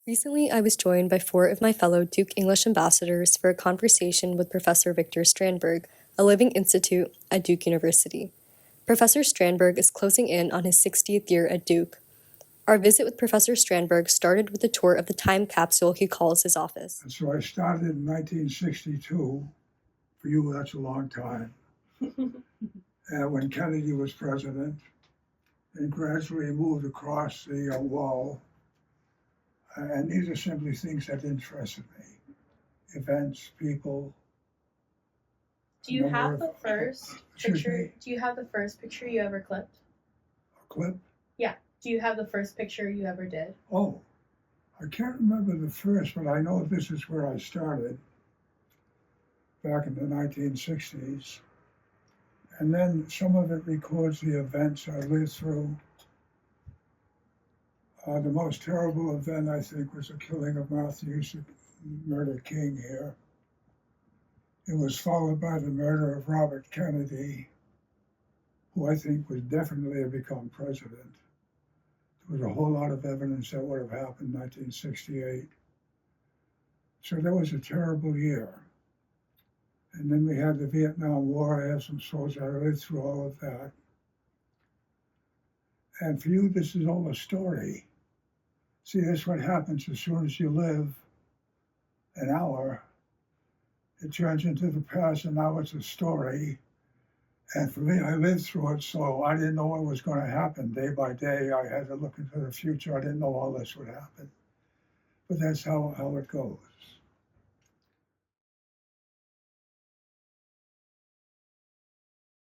Recently, I was joined by four of my fellow Duke English ambassadors for a conversation with Professor Victor Strandberg, a living institute at Duke University. Professor Strandberg is closing in on his 60th year at Duke. Our visit with Professor Strandberg started with a tour of the time capsule he calls his office. And so I started in 1962. For you, that's a long time. When Kennedy was president, and gradually moved across the wall. And these are simply things that interested me. Events, people. Do you have the first picture? Do you have the first picture you ever clipped? A clip? Yeah. Do you have the first picture you ever did? Oh, I can't remember the first, but I know this is where I started back in the 1960s. And then some of it records the events I lived through. The most terrible event, I think, was the killing of Martin Luther King here. It was followed by the murder of Robert Kennedy, who I think would definitely have become president. There was a whole lot of evidence that would have happened in 1968. So that was a terrible year. And then we had the Vietnam War. I have some soldiers. I lived through all of that. And for you, this is all a story. See, that's what happens as soon as you live an hour. It turns into the past, and now it's a story. And for me, I lived through it, so I didn't know what was going to happen day by day. I had to look into the future. I didn't know all this would happen. But that's how it goes.